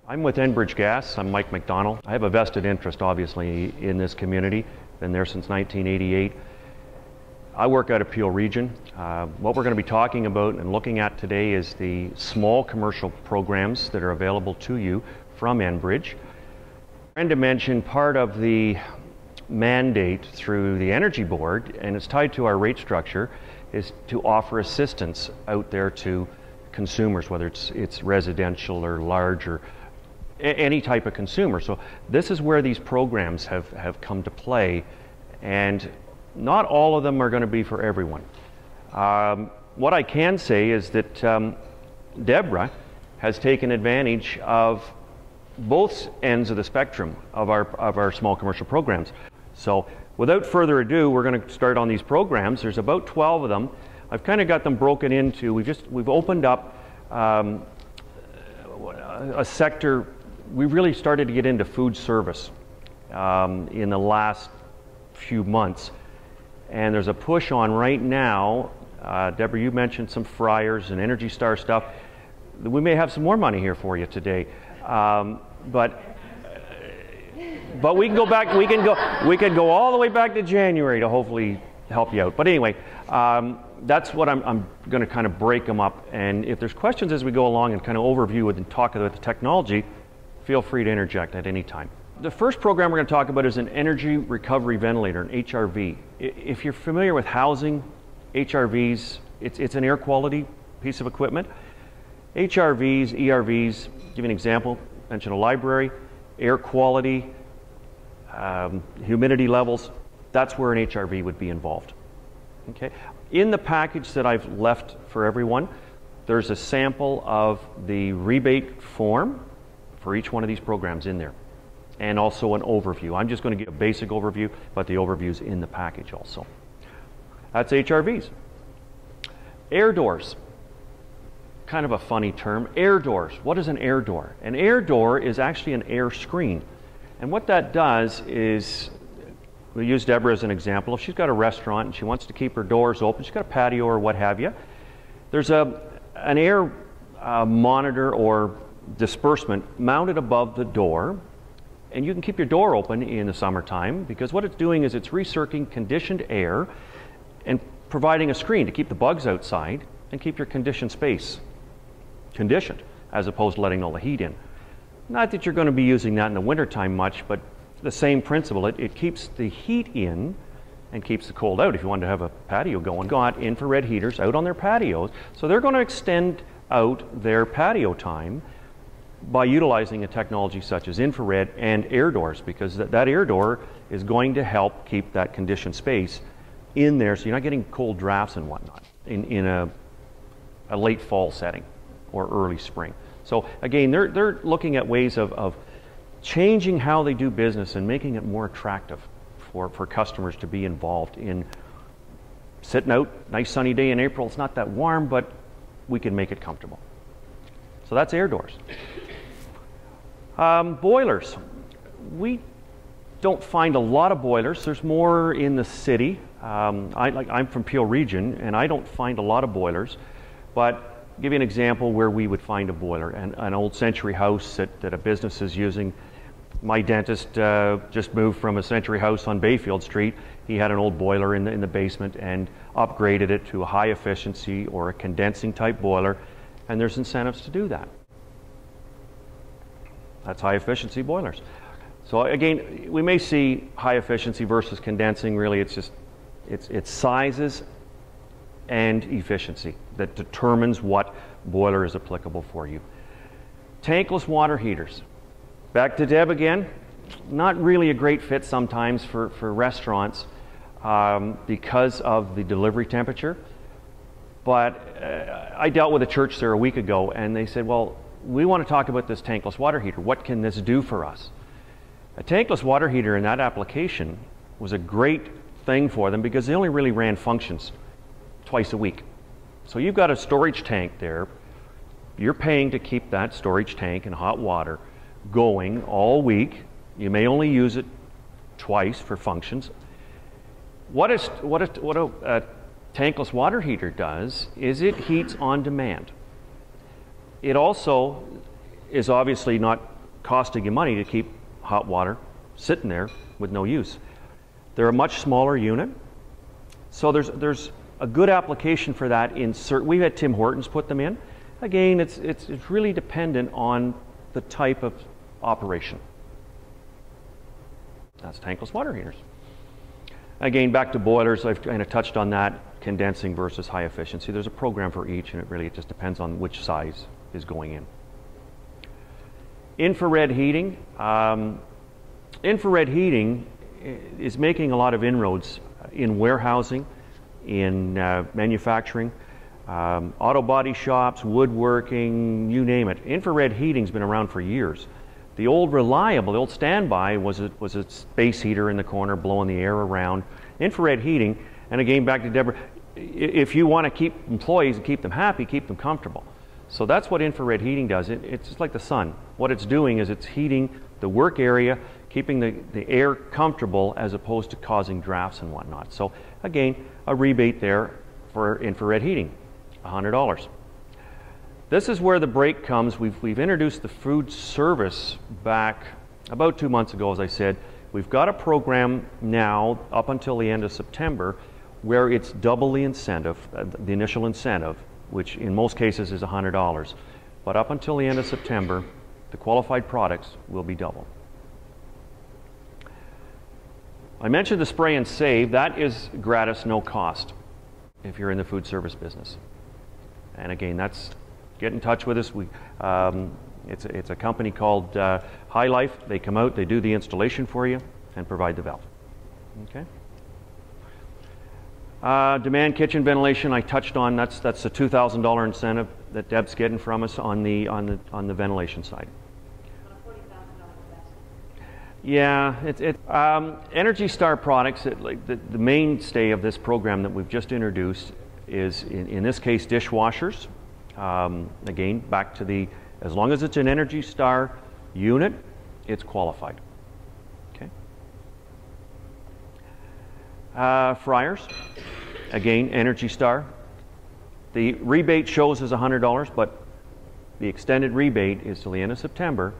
I'm with Enbridge Gas. I'm Mike McDonald. I have a vested interest, obviously, in this community. Been there since 1988. I work out of Peel Region. What we're going to be talking about and looking at today is the small commercial programs that are available to you from Enbridge. Brenda mentioned part of the mandate through the Energy Board, and it's tied to our rate structure, is to offer assistance out there to consumers, whether it's residential or large or any type of consumer. So this is where these programs have come to play, and not all of them are going to be for everyone. What I can say is that Deborah has taken advantage of both ends of the spectrum of our small commercial programs. So without further ado, we're going to start on these programs. There's about 12 of them. I've kind of got them broken into, we've opened up a sector. We really started to get into food service in the last few months, and there's a push on right now. Deborah, you mentioned some fryers and Energy Star stuff. We may have some more money here for you today, but we can go back. We can go all the way back to January to hopefully help you out. But anyway, that's what I'm going to kind of break them up. And if there's questions as we go along and kind of overview and talk about the technology, feel free to interject at any time. The first program we're going to talk about is an energy recovery ventilator, an HRV. If you're familiar with housing, HRVs, it's an air quality piece of equipment. HRVs, ERVs, give you an example, mention a library, air quality, humidity levels, that's where an HRV would be involved. Okay. In the package that I've left for everyone, there's a sample of the rebate form for each one of these programs in there, and also an overview. I'm just going to give a basic overview, but the overview's in the package also. That's HRVs. Air doors. Kind of a funny term. Air doors. What is an air door? An air door is actually an air screen. And what that does is, we'll use Deborah as an example. If she's got a restaurant and she wants to keep her doors open, she's got a patio or what have you, there's an air monitor or disbursement mounted above the door, and you can keep your door open in the summertime, because what it's doing is it's recirculating conditioned air and providing a screen to keep the bugs outside and keep your conditioned space conditioned, as opposed to letting all the heat in. Not that you're going to be using that in the wintertime much, but the same principle. It keeps the heat in and keeps the cold out. If you wanted to have a patio going, got infrared heaters out on their patios, so they're going to extend out their patio time by utilizing a technology such as infrared and air doors, because that air door is going to help keep that conditioned space in there, so you're not getting cold drafts and whatnot in a late fall setting or early spring. So again, they're looking at ways of changing how they do business and making it more attractive for customers to be involved in sitting out. Nice sunny day in April. It's not that warm, but we can make it comfortable. So that's air doors. Boilers. We don't find a lot of boilers. There's more in the city. I'm from Peel Region, and I don't find a lot of boilers. But I'll give you an example where we would find a boiler. An old Century House that a business is using. My dentist just moved from a Century House on Bayfield Street. He had an old boiler in the basement and upgraded it to a high efficiency or a condensing type boiler, and there's incentives to do that. That's high efficiency boilers. So again, we may see high efficiency versus condensing. Really, it's sizes and efficiency that determines what boiler is applicable for you. Tankless water heaters. Back to Deb again. Not really a great fit sometimes for restaurants because of the delivery temperature. But I dealt with a church there a week ago, and they said, well, we want to talk about this tankless water heater. What can this do for us? A tankless water heater in that application was a great thing for them because they only really ran functions twice a week. So you've got a storage tank there. You're paying to keep that storage tank and hot water going all week. You may only use it twice for functions. What a tankless water heater does is it heats on demand. It also is obviously not costing you money to keep hot water sitting there with no use. They're a much smaller unit, so there's a good application for that in we've had Tim Hortons put them in. Again, it's really dependent on the type of operation. That's tankless water heaters. Again, back to boilers, I've kind of touched on that, condensing versus high efficiency. There's a program for each, and it just depends on which size is going in. Infrared heating. Infrared heating is making a lot of inroads in warehousing, in manufacturing, auto body shops, woodworking, you name it. Infrared heating's been around for years. The old reliable, the old standby was a space heater in the corner blowing the air around. Infrared heating, and again back to Deborah, if you want to keep employees and keep them happy, keep them comfortable. So that's what infrared heating does. It's just like the sun. What it's doing is it's heating the work area, keeping the air comfortable as opposed to causing drafts and whatnot. So again, a rebate there for infrared heating, $100. This is where the break comes. We've introduced the food service back about 2 months ago, as I said. We've got a program now up until the end of September where it's double the incentive, the initial incentive, which in most cases is $100. But up until the end of September, the qualified products will be double. I mentioned the spray and save. That is gratis, no cost if you're in the food service business. And again, get in touch with us. It's a company called High Life. They come out, they do the installation for you, and provide the valve. Okay. Demand kitchen ventilation. I touched on. That's the $2,000 incentive that Deb's getting from us on the ventilation side. Yeah, Energy Star products. The mainstay of this program that we've just introduced is in this case dishwashers. Again, back to as long as it's an Energy Star unit, it's qualified. Okay. Fryers, again, Energy Star. The rebate shows as $100, but the extended rebate is till the end of September.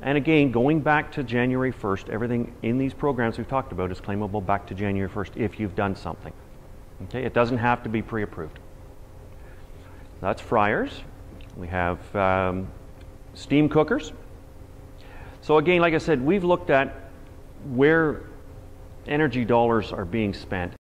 And again, going back to January 1st, everything in these programs we've talked about is claimable back to January 1st if you've done something. Okay, it doesn't have to be pre-approved. That's fryers. We have steam cookers. So again, like I said, we've looked at where energy dollars are being spent.